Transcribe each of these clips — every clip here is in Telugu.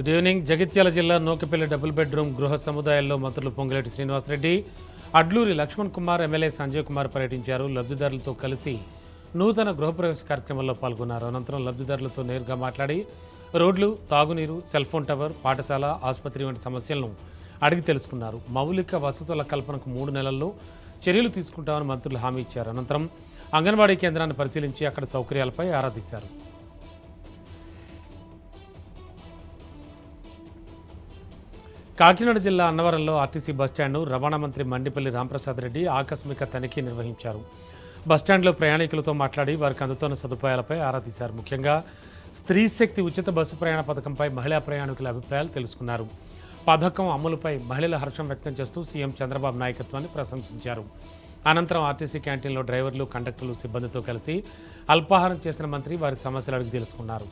Good evening. జగిత్యాల జిల్లా నూకపల్లి డబుల్ బెడ్రూమ్ గృహ సముదాయాల్లో మంత్రులు పొంగులేటి శ్రీనివాసరెడ్డి, అడ్లూరి లక్ష్మణ్ కుమార్, ఎమ్మెల్యే సంజయ్ కుమార్ పర్యటించారు. లబ్ధిదారులతో కలిసి నూతన గృహప్రవేశ కార్యక్రమంలో పాల్గొన్నారు. అనంతరం లబ్ధిదారులతో నేరుగా మాట్లాడి రోడ్లు, తాగునీరు, సెల్ ఫోన్ టవర్, పాఠశాల, ఆసుపత్రి వంటి సమస్యలను అడిగి తెలుసుకున్నారు. మౌలిక వసతుల కల్పనకు 3 నెలల్లో చర్యలు తీసుకుంటామని మంత్రులు హామీ ఇచ్చారు. అనంతరం అంగన్వాడీ కేంద్రాన్ని పరిశీలించి అక్కడ సౌకర్యాలపై ఆరా తీశారు. కాకినాడ జిల్లా అన్నవరంలో ఆర్టీసీ బస్టాండ్ను రవాణా మంత్రి మండిపల్లి రాంప్రసాద్ రెడ్డి ఆకస్మిక తనిఖీ నిర్వహించారు. బస్టాండ్లో ప్రయాణికులతో మాట్లాడి వారికి అందుతున్న సదుపాయాలపై ఆరా తీశారు. ముఖ్యంగా స్త్రీ శక్తి ఉచిత బస్సు ప్రయాణ పథకంపై మహిళా ప్రయాణికుల అభిప్రాయాలు తెలుసుకున్నారు. పథకం అమలుపై మహిళల హర్షం వ్యక్తం చేస్తూ సీఎం చంద్రబాబు నాయకత్వాన్ని ప్రశంసించారు. అనంతరం ఆర్టీసీ క్యాంటీన్లో డ్రైవర్లు, కండక్టర్లు, సిబ్బందితో కలిసి అల్పాహారం చేసిన మంత్రి వారి సమస్యలు అడిగి తెలుసుకున్నారు.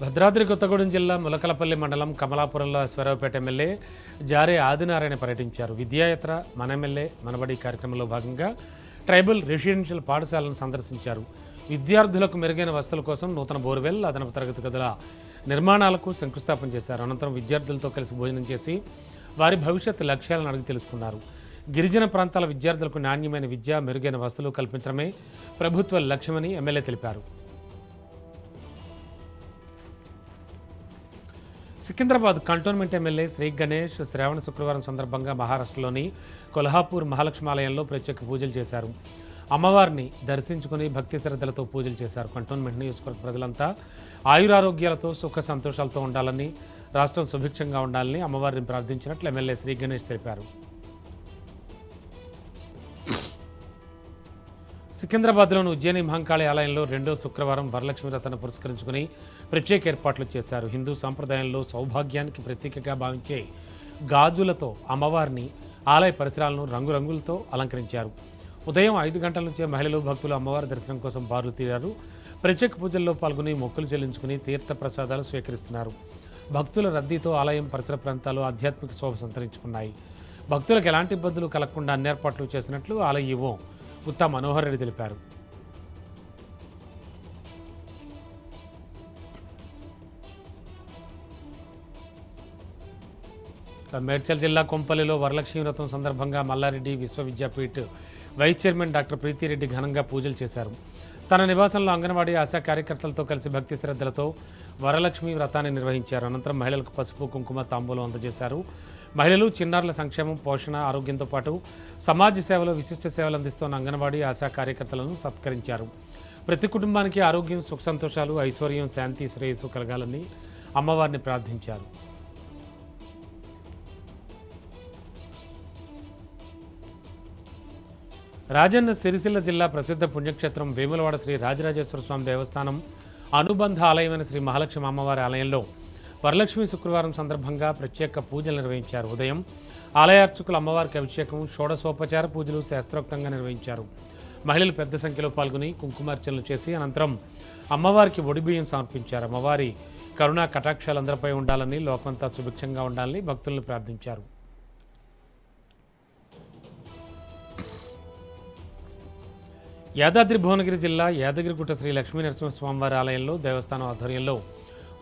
భద్రాద్రి కొత్తగూడెం జిల్లా ములకలపల్లి మండలం కమలాపురంలో అశ్వరావుపేట ఎమ్మెల్యే జారే ఆదినారాయణ పర్యటించారు. విద్యాయాత్ర మన ఎమ్మెల్యే మనబడి కార్యక్రమంలో భాగంగా ట్రైబల్ రెసిడెన్షియల్ పాఠశాలను సందర్శించారు. విద్యార్థులకు మెరుగైన వసతుల కోసం నూతన బోర్వెల్, అదనపు తరగతి గదుల నిర్మాణాలకు శంకుస్థాపన చేశారు. అనంతరం విద్యార్థులతో కలిసి భోజనం చేసి వారి భవిష్యత్ లక్ష్యాలను అడిగి తెలుసుకున్నారు. గిరిజన ప్రాంతాల విద్యార్థులకు నాణ్యమైన విద్య, మెరుగైన వసతులు కల్పించడమే ప్రభుత్వ లక్ష్యమని ఎమ్మెల్యే తెలిపారు. సికింద్రాబాద్ కంటోన్మెంట్ ఎమ్మెల్యే శ్రీ గణేష్ శ్రావణ శుక్రవారం సందర్భంగా మహారాష్ట్రలోని కొల్హాపూర్ మహాలక్ష్మి ఆలయంలో ప్రత్యేక పూజలు చేశారు. అమ్మవారిని దర్శించుకుని భక్తి శ్రద్ధలతో పూజలు చేశారు. కంటోన్మెంట్ నియోజకవర్గ ప్రజలంతా ఆయురారోగ్యాలతో సుఖ సంతోషాలతో ఉండాలని, రాష్ట్రం సుభిక్షంగా ఉండాలని అమ్మవారిని ప్రార్థించినట్లు ఎమ్మెల్యే శ్రీ గణేష్ తెలిపారు. సికింద్రాబాద్లోని ఉజ్జయిని మహంకాళి ఆలయంలో 2వ శుక్రవారం వరలక్ష్మి వ్రతాన్ని పురస్కరించుకుని ప్రత్యేక ఏర్పాట్లు చేశారు. హిందూ సాంప్రదాయంలో సౌభాగ్యానికి ప్రతీకగా భావించే గాజులతో అమ్మవారిని, ఆలయ పరిసరాలను రంగురంగులతో అలంకరించారు. ఉదయం 5 గంటల నుంచే మహిళలు, భక్తులు అమ్మవారి దర్శనం కోసం బారులు తీరారు. ప్రత్యేక పూజల్లో పాల్గొని మొక్కులు చెల్లించుకుని తీర్థ ప్రసాదాలు స్వీకరిస్తున్నారు. భక్తుల రద్దీతో ఆలయం పరిసర ప్రాంతాలు ఆధ్యాత్మిక శోభ సంతరించుకున్నాయి. భక్తులకు ఎలాంటి ఇబ్బందులు కలగకుండా అన్ని ఏర్పాట్లు చేసినట్లు ఆలయ ఈవో గుత్తా మనోహర్ రెడ్డి తెలిపారు. మేడ్చల్ జిల్లా కొంపల్లిలో వరలక్ష్మి వ్రతం సందర్భంగా Malla Reddy Vishwavidyapeeth vice chairman doctor Preethi Reddy ఘనంగా పూజలు చేశారు. తన నివాసంలో అంగన్వాడీ ఆశా కార్యకర్తలతో కలిసి భక్తి శ్రద్ధలతో వరలక్ష్మి వ్రతాన్ని నిర్వహించారు. అనంతరం మహిళలకు పసుపు, కుంకుమ, తాంబూలం అందజేశారు. మహిళలు, చిన్నారుల సంక్షేమం, పోషణ, ఆరోగ్యంతో పాటు సమాజ సేవలో విశిష్ట సేవలు అందిస్తున్న అంగన్వాడీ ఆశా కార్యకర్తలను సత్కరించారు. ప్రతి కుటుంబానికి ఆరోగ్యం, సుఖ సంతోషాలు, ఐశ్వర్యం, శాంతి, శ్రేయస్సు కలగాలని అమ్మవారిని ప్రార్థించారు. రాజన్న సిరిసిల్ల జిల్లా ప్రసిద్ధ పుణ్యక్షేత్రం వేములవాడ శ్రీ రాజరాజేశ్వర స్వామి దేవస్థానం అనుబంధ ఆలయమైన శ్రీ మహాలక్ష్మి అమ్మవారి ఆలయంలో వరలక్ష్మి శుక్రవారం సందర్భంగా ప్రత్యేక పూజలు నిర్వహించారు. ఉదయం ఆలయ అర్చకులు అమ్మవారికి అభిషేకం, షోడశోపచార పూజలు శాస్త్రోక్తంగా నిర్వహించారు. మహిళలు పెద్ద సంఖ్యలో పాల్గొని కుంకుమార్చనలు చేసి అనంతరం అమ్మవారికి ఒడిబియ్యం సమర్పించారు. అమ్మవారి కరుణా కటాక్షాలు అందరిపై ఉండాలని, లోకమంతా సుభిక్షంగా ఉండాలని భక్తులను ప్రార్థించారు. యాదాద్రి భువనగిరి జిల్లా యాదగిరిగుట్ట శ్రీ లక్ష్మీ నరసింహస్వామివారి ఆలయంలో దేవస్థానం ఆధ్వర్యంలో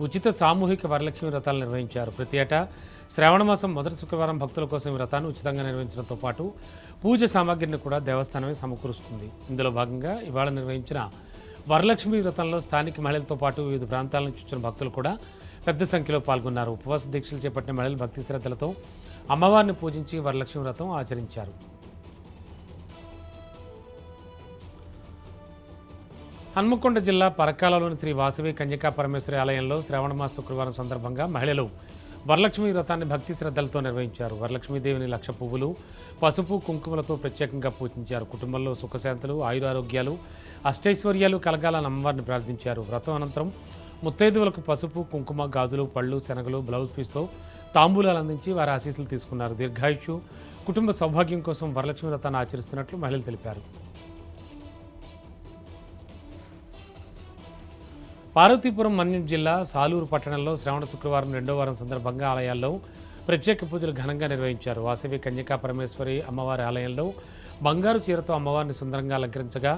ఉచిత సామూహిక వరలక్ష్మి వ్రతాలు నిర్వహించారు. ప్రతి ఏటా శ్రావణమాసం మొదటి శుక్రవారం భక్తుల కోసం ఈ వ్రతాన్ని ఉచితంగా నిర్వహించడంతో పాటు పూజ సామాగ్రిని కూడా దేవస్థానమే సమకూరుస్తుంది. ఇందులో భాగంగా ఇవాళ నిర్వహించిన వరలక్ష్మి వ్రతంలో స్థానిక మహిళలతో పాటు వివిధ ప్రాంతాల నుంచి వచ్చిన భక్తులు కూడా పెద్ద సంఖ్యలో పాల్గొన్నారు. ఉపవాస దీక్షలు చేపట్టిన మహిళలు భక్తి శ్రద్ధలతో అమ్మవారిని పూజించి వరలక్ష్మి వ్రతం ఆచరించారు. హన్మకొండ జిల్లా పరకాలలోని శ్రీ వాసవి కన్యకా పరమేశ్వరి ఆలయంలో శ్రావణమాస శుక్రవారం సందర్భంగా మహిళలు వరలక్ష్మి వ్రతాన్ని భక్తి శ్రద్ధలతో నిర్వహించారు. వరలక్ష్మీదేవిని 1,00,000 పువ్వులు, పసుపు, కుంకుమలతో ప్రత్యేకంగా పూజించారు. కుటుంబంలో సుఖశాంతులు, ఆయురారోగ్యాలు, అష్టైశ్వర్యాలు కలగాలని అమ్మవారిని ప్రార్థించారు. వ్రతం అనంతరం ముత్తైదువులకు పసుపు, కుంకుమ, గాజులు, పళ్ళు, శనగలు, బ్లౌజ్ పీస్తో తాంబూలాలు అందించి వారి ఆశీస్సులు తీసుకున్నారు. దీర్ఘాయుష్యు, కుటుంబ సౌభాగ్యం కోసం వరలక్ష్మి వ్రతాన్ని ఆచరిస్తున్నట్లు మహిళలు తెలిపారు. పార్వతీపురం మన్యం జిల్లా సాలూరు పట్టణంలో శ్రావణ శుక్రవారం 2వ వారం సందర్భంగా ఆలయాల్లో ప్రత్యేక పూజలు ఘనంగా నిర్వహించారు. వాసవి కన్యకా పరమేశ్వరి అమ్మవారి ఆలయంలో బంగారు చీరతో అమ్మవారిని సుందరంగా అలంకరించగా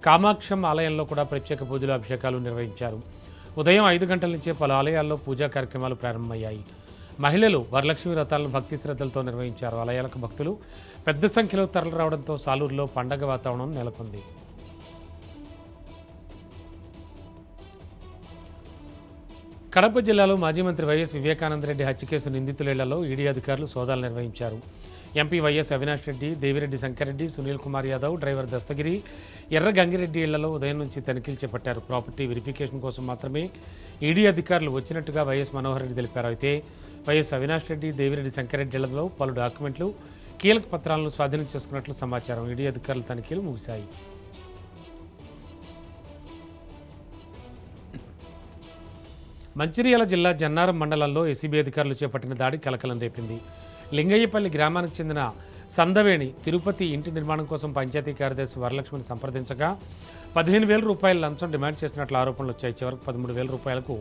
కామాక్షం ఆలయంలో కూడా ప్రత్యేక పూజలు అభిషేకాలు నిర్వహించారు. ఉదయం 5 గంటల నుంచే పలు ఆలయాల్లో పూజా కార్యక్రమాలు ప్రారంభమయ్యాయి. మహిళలు వరలక్ష్మి వ్రతాలను భక్తి శ్రద్ధలతో నిర్వహించారు. ఆలయాలకు భక్తులు పెద్ద సంఖ్యలో తరలిరావడంతో సాలూరులో పండగ వాతావరణం నెలకొంది. కడప జిల్లాలో మాజీ మంత్రి వైఎస్ వివేకానందరెడ్డి హత్య కేసు నిందితులేళ్లలో ఈడీ అధికారులు సోదాలు నిర్వహించారు. MP YS Avinash Reddy, Devireddy Shankar Reddy, Sunil Kumar Yadav, driver Dastagiri, ఎర్ర గంగిరెడ్డి ఇళ్లలో ఉదయం నుంచి తనిఖీలు చేపట్టారు. ప్రాపర్టీ వెరిఫికేషన్ కోసం మాత్రమే ఈడీ అధికారులు వచ్చినట్టుగా వైఎస్ మనోహర్ రెడ్డి తెలిపారు. అయితే వైఎస్ అవినాష్ రెడ్డి, దేవిరెడ్డి శంకర్రెడ్డి ఇళ్లలో పలు డాక్యుమెంట్లు, కీలక పత్రాలను స్వాధీనం చేసుకున్నట్లు సమాచారం. ఈడీ అధికారుల తనిఖీలు ముగిశాయి. మంచిర్యాల జిల్లా జన్నారం మండలంలో ఏసీబీ అధికారులు చేపట్టిన దాడి కలకలం రేపింది. లింగయ్యపల్లి గ్రామానికి చెందిన సందవేణి తిరుపతి ఇంటి నిర్మాణం కోసం పంచాయతీ కార్యదర్శి వరలక్ష్మిని సంప్రదించగా 15,000 రూపాయల లంచం డిమాండ్ చేసినట్లు ఆరోపణలు వచ్చాయి. చివరకు 13,000 రూపాయలకు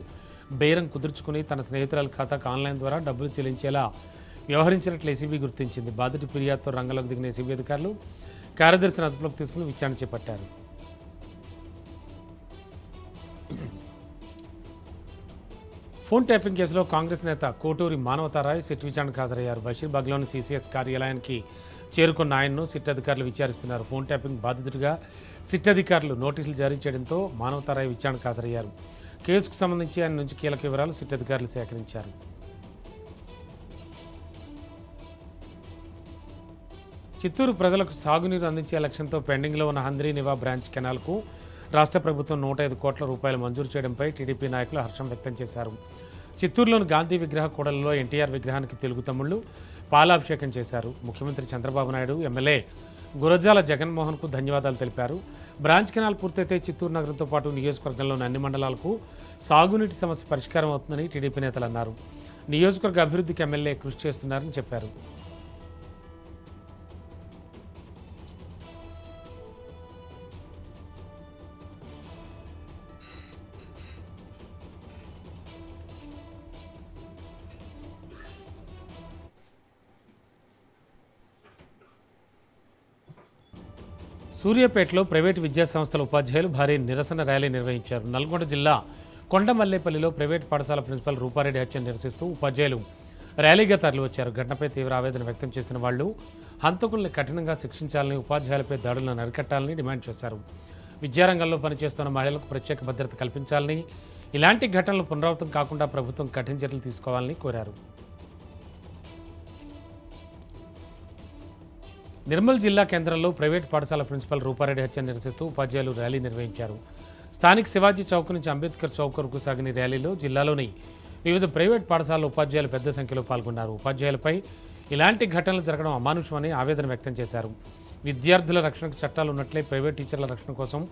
బేరం కుదుర్చుకుని తన స్నేహితురాల ఖాతాకు ఆన్లైన్ ద్వారా డబ్బులు చెల్లించేలా వ్యవహరించినట్లు ఏసీబీ గుర్తించింది. బాధితుడి ఫిర్యాదుతో రంగంలోకి దిగిన ఏసీబీ అధికారులు కార్యదర్శిని అదుపులోకి తీసుకుని విచారణ చేపట్టారు. ఫోన్ ట్యాపింగ్ కేసులో కాంగ్రెస్ నేత కోటూరి మానవతారాయ్ సిట్ విచారణకు హాజరయ్యారు. బషీర్బాగ్లోని సీసీఎస్ కార్యాలయానికి చేరుకున్న ఆయన్ను సిట్ అధికారులు విచారిస్తున్నారు. ఫోన్ ట్యాపింగ్ బాధితుడిగా సిట్ అధికారులు నోటీసులు జారీ చేయడంతో మానవతారాయ్ విచారణకు హాజరయ్యారు. కేసుకు సంబంధించి ఆయన నుంచి కీలక వివరాలు సిట్ అధికారులు సేకరించారు. చిత్తూరు ప్రజలకు సాగునీరు అందించే లక్ష్యంతో పెండింగ్లో ఉన్న హంద్రీనివా బ్రాంచ్ కెనాల్కు రాష్ట్ర ప్రభుత్వం 105 కోట్ల రూపాయలు మంజూరు చేయడంపై టీడీపీ నాయకులు హర్షం వ్యక్తం చేశారు. చిత్తూరులోని గాంధీ విగ్రహ కూడలిలో ఎన్టీఆర్ విగ్రహానికి తెలుగు తమ్ముళ్లు పాలాభిషేకం చేశారు. ముఖ్యమంత్రి చంద్రబాబు నాయుడు, ఎమ్మెల్యే గురజాల జగన్మోహన్కు ధన్యవాదాలు తెలిపారు. బ్రాంచ్ కెనాల్ పూర్తయితే చిత్తూరు నగరంతో పాటు నియోజకవర్గంలోని అన్ని మండలాలకు సాగునీటి సమస్య పరిష్కారం అవుతుందని టీడీపీ నేతలు అన్నారు. నియోజకవర్గ అభివృద్ధికి ఎమ్మెల్యే కృషి చేస్తున్నారని చెప్పారు. సూర్యాపేటలో ప్రైవేటు విద్యాసంస్థల ఉపాధ్యాయులు భారీ నిరసన ర్యాలీ నిర్వహించారు. నల్గొండ జిల్లా కొండమల్లేపల్లిలో ప్రైవేటు పాఠశాల ప్రిన్సిపల్ రూపారెడ్డి హత్యను నిరసిస్తూ ఉపాధ్యాయులు ర్యాలీగా తరలివచ్చారు. ఘటనపై తీవ్ర ఆవేదన వ్యక్తం చేసిన వాళ్లు హంతకుల్ని కఠినంగా శిక్షించాలని, ఉపాధ్యాయులపై దాడులను అరికట్టాలని డిమాండ్ చేశారు. విద్యారంగంలో పనిచేస్తున్న మహిళలకు ప్రత్యేక భద్రత కల్పించాలని, ఇలాంటి ఘటనలు పునరావృతం కాకుండా ప్రభుత్వం కఠిన చర్యలు తీసుకోవాలని కోరారు. నిర్మల్ జిల్లా కేంద్రంలో ప్రైవేట్ పాఠశాల ప్రిన్సిపల్ రూపారెడ్డి హత్యను నిరసిస్తూ ఉపాధ్యాయులు ర్యాలీ నిర్వహించారు. స్థానిక శివాజీ చౌక్ నుంచి అంబేద్కర్ చౌక్ వరకు సాగిన ర్యాలీలో జిల్లాలోని వివిధ ప్రైవేట్ పాఠశాలల ఉపాధ్యాయులు పెద్ద సంఖ్యలో పాల్గొన్నారు. ఉపాధ్యాయులపై ఇలాంటి ఘటనలు జరగడం అమానుషమని ఆవేదన వ్యక్తం చేశారు. విద్యార్థుల రక్షణకు చట్టాలు ఉన్నట్లే ప్రైవేట్ టీచర్ల రక్షణ కోసం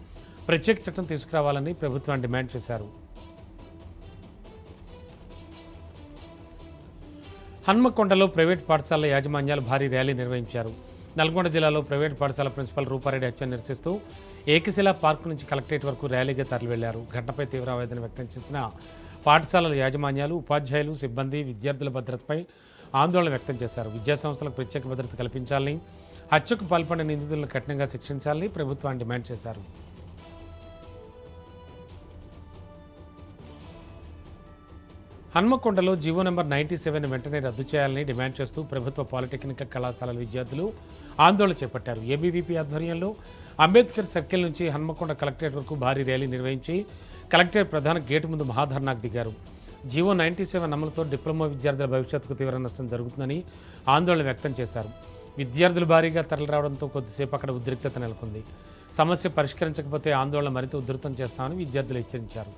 ప్రత్యేక చట్టం తీసుకురావాలని ప్రభుత్వాన్ని డిమాండ్ చేశారు. హన్మకొండలో ప్రైవేట్ పాఠశాలల యాజమాన్యాలు భారీ ర్యాలీ నిర్వహించారు. నల్గొండ జిల్లాలో ప్రైవేట్ పాఠశాల ప్రిన్సిపల్ రూపారెడ్డి హత్యను నిరసిస్తూ ఏకశిలా పార్క్ నుంచి కలెక్టరేట్ వరకు ర్యాలీగా తరలి వెళ్లారు. ఘటనపై తీవ్ర ఆవేదన వ్యక్తం చేసిన పాఠశాలల యాజమాన్యాలు, ఉపాధ్యాయులు, సిబ్బంది విద్యార్థుల భద్రతపై ఆందోళన వ్యక్తం చేశారు. విద్యాసంస్థలకు ప్రత్యేక భద్రత కల్పించాలని, హత్యకు పాల్పడిన నిందితులను కఠినంగా శిక్షించాలని ప్రభుత్వాన్ని డిమాండ్ చేశారు. హన్మకొండలో జీవో నెంబర్ 97 వెంటనే రద్దు చేయాలని డిమాండ్ చేస్తూ ప్రభుత్వ పాలిటెక్నిక్ కళాశాలల విద్యార్థులు ఆందోళన చేపట్టారు. ఏబీవీపీ ఆధ్వర్యంలో అంబేద్కర్ సర్కిల్ నుంచి హన్మకొండ కలెక్టరేట్ వరకు భారీ ర్యాలీ నిర్వహించి కలెక్టరేట్ ప్రధాన గేటు ముందు మహాధర్నాకు దిగారు. జీవో 97 అమలుతో డిప్లొమా విద్యార్థుల భవిష్యత్తుకు తీవ్ర నష్టం జరుగుతుందని ఆందోళన వ్యక్తం చేశారు. విద్యార్థులు భారీగా తరలిరావడంతో కొద్దిసేపు అక్కడ ఉద్రిక్తత నెలకొంది. సమస్య పరిష్కరించకపోతే ఆందోళన మరింత ఉధృతం చేస్తామని విద్యార్థులు హెచ్చరించారు.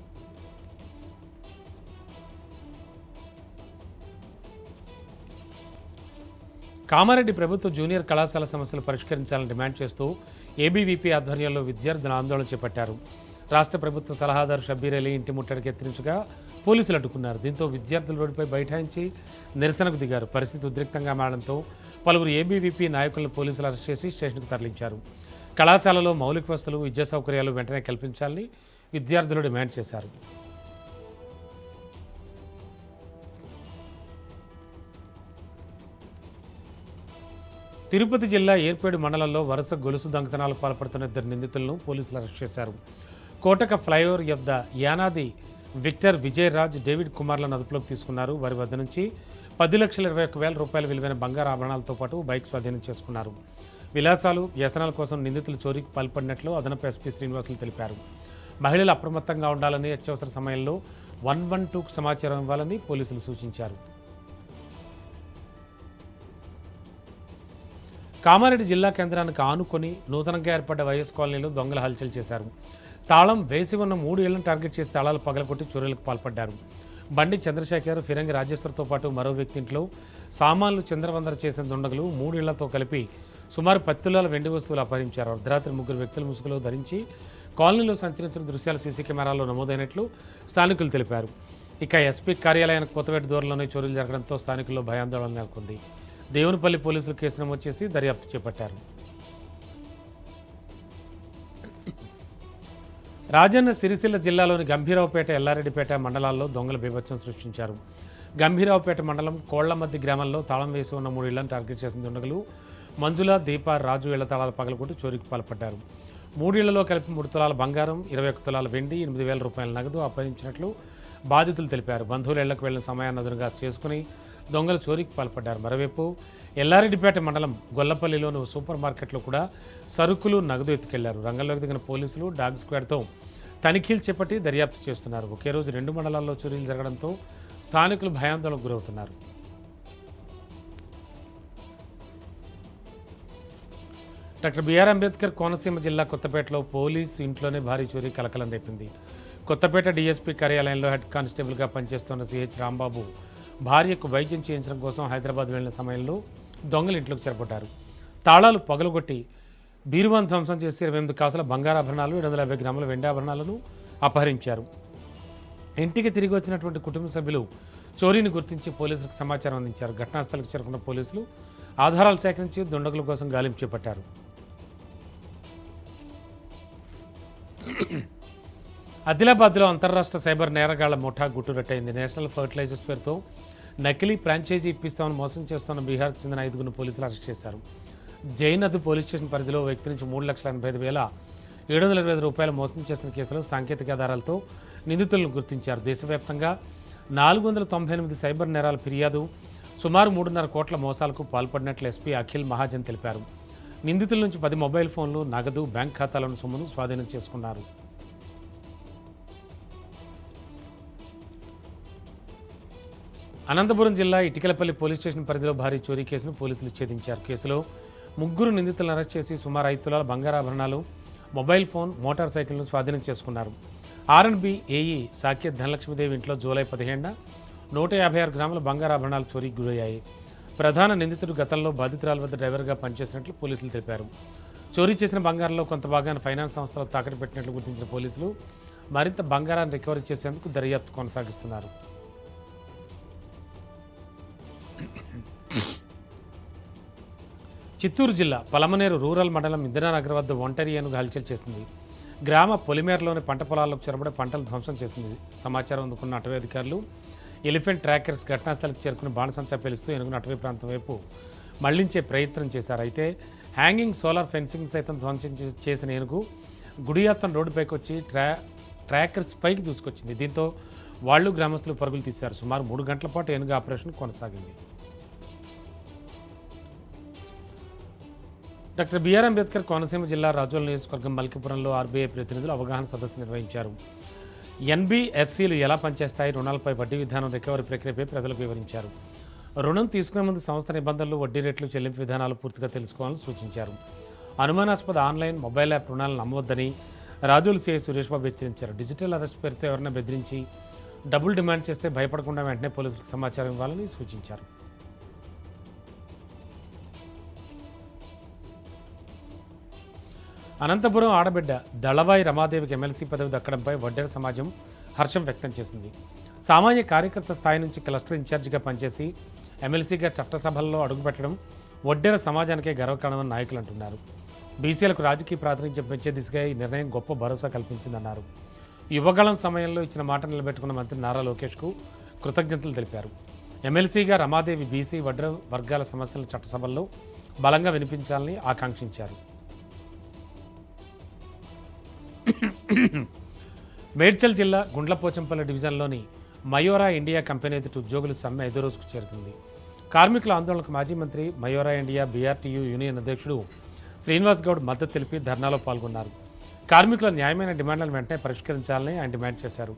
కామారెడ్డి ప్రభుత్వ జూనియర్ కళాశాల సమస్యలు పరిష్కరించాలని డిమాండ్ చేస్తూ ఏబీవీపీ ఆధ్వర్యంలో విద్యార్థులు ఆందోళన చేపట్టారు. రాష్ట్ర ప్రభుత్వ సలహాదారు షబ్బీర్ అలీ ఇంటి ముట్టడికి ఎత్తిరించగా పోలీసులు అడ్డుకున్నారు. దీంతో విద్యార్థులు రోడ్డుపై బైఠాయించి నిరసనకు దిగారు. పరిస్థితి ఉద్రిక్తంగా మారడంతో పలువురు ఏబీవీపీ నాయకులను పోలీసులు అరెస్ట్ చేసి స్టేషన్కు తరలించారు. కళాశాలలో మౌలిక వసతులు, విద్యా సౌకర్యాలు వెంటనే కల్పించాలని విద్యార్థులు డిమాండ్ చేశారు. తిరుపతి జిల్లా ఏర్పేడు మండలంలో వరుస గొలుసు దొంగతనాలకు పాల్పడుతున్న 2 నిందితులను పోలీసులు అరెస్ట్ చేశారు. కోటక ఫ్లైఓవర్ యొద్ద యానాది విక్టర్ విజయరాజ్, డేవిడ్ కుమార్లను అదుపులోకి తీసుకున్నారు. వారి వద్ద నుంచి 10,21,000 రూపాయల విలువైన బంగారు ఆభరణాలతో పాటు బైక్ స్వాధీనం చేసుకున్నారు. విలాసాలు, వ్యసనాల కోసం నిందితులు చోరీకి పాల్పడినట్లు అదనపు ఎస్పీ శ్రీనివాసులు తెలిపారు. మహిళలు అప్రమత్తంగా ఉండాలని, అత్యవసర సమయంలో 112కు సమాచారం ఇవ్వాలని పోలీసులు సూచించారు. కామారెడ్డి జిల్లా కేంద్రానికి ఆనుకొని నూతనంగా ఏర్పడ్డ వైఎస్ కాలనీలో దొంగలు హల్చల్ చేశారు. తాళం వేసి ఉన్న 3 ఇళ్లను టార్గెట్ చేసి తాళాలు పగలగొట్టి చోరీలకు పాల్పడ్డారు. బండి చంద్రశేఖర్, ఫిరంగి రాజేశ్వర్తో పాటు మరో వ్యక్తి ఇంట్లో సామాన్లు చంద్రవందర చేసిన దుండగులు 3 ఇళ్లతో కలిపి సుమారు 10 తులాల వెండి వస్తువులు అపహరించారు. అర్ధరాత్రి 3 వ్యక్తులు ముసుగులో ధరించి కాలనీలో సంచరించిన దృశ్యాలు సీసీ కెమెరాల్లో నమోదైనట్లు స్థానికులు తెలిపారు. ఇక ఎస్పీ కార్యాలయానికి కొత్తవేట దూరంలోనే చోరీలు జరగడంతో స్థానికుల్లో భయాందోళన నెలకొంది. దేవునిపల్లి పోలీసులు కేసు నమోదు చేసి దర్యాప్తు చేపట్టారు. రాజన్న సిరిసిల్ల జిల్లాలోని గంభీరావుపేట, ఎల్లారెడ్డిపేట మండలాల్లో దొంగలు బీభత్సం సృష్టించారు. గంభీరావుపేట మండలం కోళ్లమద్ది గ్రామంలో తాళం వేసి ఉన్న 3 ఇళ్లను టార్గెట్ చేసిన దుండగులు మంజుల, దీప, రాజు ఇళ్ల తాళాలు పగలగొట్టి చోరీకి పాల్పడ్డారు. 3 ఇళ్లలో కలిపి 3 తులాల బంగారం, 21 తులాల వెండి, 8,000 రూపాయల నగదు అపహరించినట్లు బాధితులు తెలిపారు. బంధువుల ఇళ్లకు వెళ్లిన సమయాన్ని అదునుగా చేసుకుని దొంగలు చోరీకి పాల్పడ్డారు. మరోవైపు ఎల్లారెడ్డిపేట మండలం గొల్లపల్లిలోని సూపర్ మార్కెట్లో కూడా సరుకులు, నగదు ఎత్తుకెళ్లారు. రంగంలోకి దిగిన పోలీసులు డాగ్ స్క్వాడ్తో తనిఖీలు చేపట్టి దర్యాప్తు చేస్తున్నారు. ఒకే రోజు 2 మండలాల్లో చోరీలు జరగడంతో స్థానికులు భయాందోళనకు గురవుతున్నారు. డాక్టర్ బిఆర్ అంబేద్కర్ కోనసీమ జిల్లా కొత్తపేటలో పోలీసు ఇంట్లోనే భారీ చోరీ కలకలం రేపింది. కొత్తపేట డీఎస్పీ కార్యాలయంలో హెడ్ కానిస్టేబుల్గా పనిచేస్తున్న సిహెచ్ రాంబాబు భార్యకు వైద్యం చేయించడం కోసం హైదరాబాద్ వెళ్లిన సమయంలో దొంగలు ఇంట్లోకి చేరపడ్డారు. తాళాలు పగలగొట్టి బీరువాను ధ్వంసం చేసి 28 కాసుల బంగారాభరణాలు, 750 గ్రాముల వెండి ఆభరణాలను అపహరించారు. ఇంటికి తిరిగి వచ్చినటువంటి కుటుంబ సభ్యులు చోరీని గుర్తించి పోలీసులకు సమాచారం అందించారు. ఘటనాస్థలికి చేరుకున్న పోలీసులు ఆధారాలు సేకరించి దుండగుల కోసం గాలింపు చేపట్టారు. ఆదిలాబాద్లో అంతర్రాష్ట్ర సైబర్ నేరగాళ్ల ముఠా గుట్టురట్టయింది. నేషనల్ ఫర్టిలైజర్స్ పేరుతో నకిలీ ఫ్రాంచైజీ ఇప్పిస్తామని మోసం చేస్తున్న బీహార్కు చెందిన 5 పోలీసులు అరెస్ట్ చేశారు. జైనద్ పోలీస్ స్టేషన్ పరిధిలో వ్యక్తి నుంచి 3,85,725 రూపాయలు మోసం చేసిన కేసులో సాంకేతిక ఆధారాలతో నిందితులను గుర్తించారు. దేశవ్యాప్తంగా 498 సైబర్ నేరాల ఫిర్యాదు, సుమారు 3.5 కోట్ల మోసాలకు పాల్పడినట్లు ఎస్పీ అఖిల్ మహాజన్ తెలిపారు. నిందితుల నుంచి 10 మొబైల్ ఫోన్లు, నగదు, బ్యాంక్ ఖాతాలను సొమ్మును స్వాధీనం చేసుకున్నారు. అనంతపురం జిల్లా ఇటికలపల్లి పోలీస్ స్టేషన్ పరిధిలో భారీ చోరీ కేసును పోలీసులు ఛేదించారు. కేసులో 3 నిందితులను అరెస్ట్ చేసి సుమారు 5 తులాల బంగారాభరణాలు, మొబైల్ ఫోన్, మోటార్ సైకిల్ను స్వాధీనం చేసుకున్నారు. ఆర్ఎండ్బి ఏఈ సాకేత్ ధనలక్ష్మీదేవి ఇంట్లో జూలై 15న 156 గ్రాముల బంగారాభరణాలు చోరీకి గురయ్యాయి. ప్రధాన నిందితుడు గతంలో బాధితురాల వద్ద డ్రైవర్గా పనిచేసినట్లు పోలీసులు తెలిపారు. చోరీ చేసిన బంగారంలో కొంత భాగాన్ని ఫైనాన్స్ సంస్థలో తాకట్టు పెట్టినట్లు గుర్తించిన పోలీసులు మరింత బంగారాన్ని రికవరీ చేసేందుకు దర్యాప్తు కొనసాగిస్తున్నారు. చిత్తూరు జిల్లా పలమనేరు రూరల్ మండలం ఇందిరానగర్ వద్ద ఒంటరి ఏనుగు హల్చల్ చేసింది. గ్రామ పొలిమేరలోని పంట పొలాలకు చొరబడి పంటలు ధ్వంసం చేసింది. సమాచారం అందుకున్న అటవీ అధికారులు ఎలిఫెంట్ ట్రాకర్స్ ఘటనాస్థలికి చేరుకుని బాణసంచా పేలుస్తూ ఏనుగును అటవీ ప్రాంతం వైపు మళ్లించే ప్రయత్నం చేశారు. అయితే హ్యాంగింగ్ సోలార్ ఫెన్సింగ్ సైతం ధ్వంసం చేసిన ఏనుగు గుడియాత్తం రోడ్డుపైకి వచ్చి ట్రాకర్స్ పైకి దూసుకొచ్చింది. దీంతో వాళ్లు గ్రామస్తులు పరుగులు తీశారు. సుమారు 3 గంటల పాటు ఏనుగు ఆపరేషన్ కొనసాగింది. డాక్టర్ బిఆర్ అంబేద్కర్ కోనసీమ జిల్లా రాజోల్ నియోజకవర్గం మల్కీపురంలో ఆర్బీఐ ప్రతినిధులు అవగాహన సదస్సు నిర్వహించారు. ఎన్బీఎఫ్సీలు ఎలా పనిచేస్తాయి, రుణాలపై వడ్డీ విధానం, రికవరీ ప్రక్రియపై ప్రజలకు వివరించారు. రుణం తీసుకునే ముందు సంస్థ నిబంధనలు, వడ్డీ రేట్లు, చెల్లింపు విధానాలు పూర్తిగా తెలుసుకోవాలని సూచించారు. అనుమానాస్పద ఆన్లైన్, మొబైల్ యాప్ రుణాలను నమ్మవద్దని రాజోల్ సీఐ సురేష్ బాబు హెచ్చరించారు. డిజిటల్ అరెస్ట్ పేరుతో ఎవరైనా బెదిరించి డబ్బులు డిమాండ్ చేస్తే భయపడకుండా వెంటనే పోలీసులకు సమాచారం ఇవ్వాలని సూచించారు. అనంతపురం ఆడబిడ్డ దళవాయి రమాదేవికి ఎమ్మెల్సీ పదవి దక్కడంపై వడ్డెర సమాజం హర్షం వ్యక్తం చేసింది. సామాన్య కార్యకర్త స్థాయి నుంచి క్లస్టర్ ఇన్ఛార్జిగా పనిచేసి ఎమ్మెల్సీగా చట్టసభల్లో అడుగుపెట్టడం వడ్డెర సమాజానికే గర్వకారణమని నాయకులు అంటున్నారు. బీసీలకు రాజకీయ ప్రాతినిధ్యం పెంచే దిశగా ఈ నిర్ణయం గొప్ప భరోసా కల్పించిందన్నారు. యువగళం సమయంలో ఇచ్చిన మాట నిలబెట్టుకున్న మంత్రి నారా లోకేష్కు కృతజ్ఞతలు తెలిపారు. ఎమ్మెల్సీగా రమాదేవి బీసీ వడ్డెర వర్గాల సమస్యల చట్టసభల్లో బలంగా వినిపించాలని ఆకాంక్షించారు. మేడ్చల్ జిల్లా గుండ్లపోచంపల్లి డివిజన్లోని మయోరా ఇండియా కంపెనీ ఎదుట ఉద్యోగుల సమ్మె 5వ రోజుకు చేరుకుంది. కార్మికుల ఆందోళనకు మాజీ మంత్రి, మయోరా ఇండియా బీఆర్టీయూ యూనియన్ అధ్యక్షుడు శ్రీనివాస్ గౌడ్ మద్దతు తెలిపి ధర్నాలో పాల్గొన్నారు. కార్మికుల న్యాయమైన డిమాండ్లను వెంటనే పరిష్కరించాలని ఆయన డిమాండ్ చేశారు.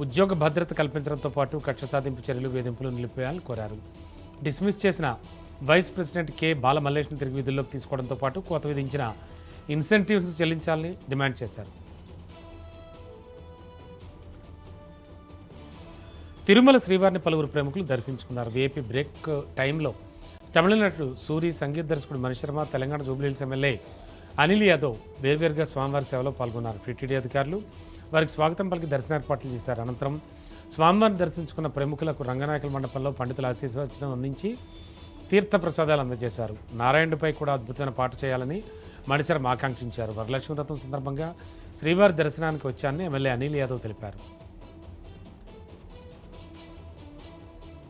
ఉద్యోగ భద్రత కల్పించడంతో పాటు కక్ష సాధింపు చర్యలు, వేధింపులు నిలిపేయాలని కోరారు. డిస్మిస్ చేసిన వైస్ ప్రెసిడెంట్ కె బాలమల్లేష్ను తిరిగి విధుల్లోకి తీసుకోవడంతో పాటు కోత విధించిన ఇన్సెంటివ్స్ చెల్లించాలని డిమాండ్ చేశారు. తిరుమల శ్రీవారిని పలువురు ప్రముఖులు దర్శించుకున్నారు. వీఐపీ బ్రేక్ టైంలో తమిళనాడు సూరి, సంగీత దర్శకుడు మణిశర్మ, తెలంగాణ జూబ్లీహిల్స్ ఎమ్మెల్యే అనిల్ యాదవ్ వేర్వేరుగా స్వామివారి సేవలో పాల్గొన్నారు. టీటీడీ అధికారులు వారికి స్వాగతం పలికి దర్శన ఏర్పాట్లు చేశారు. అనంతరం స్వామివారిని దర్శించుకున్న ప్రముఖులకు రంగనాయకుల మండపంలో పండితుల ఆశీర్వచనం అందించి తీర్థ ప్రసాదాలు అందజేశారు. నారాయణుడిపై కూడా అద్భుతమైన పాట చేయాలని మణిశర్మ ఆకాంక్షించారు. వరలక్ష్మి వ్రతం సందర్భంగా శ్రీవారి దర్శనానికి వచ్చానని ఎమ్మెల్యే అనిల్ యాదవ్ తెలిపారు.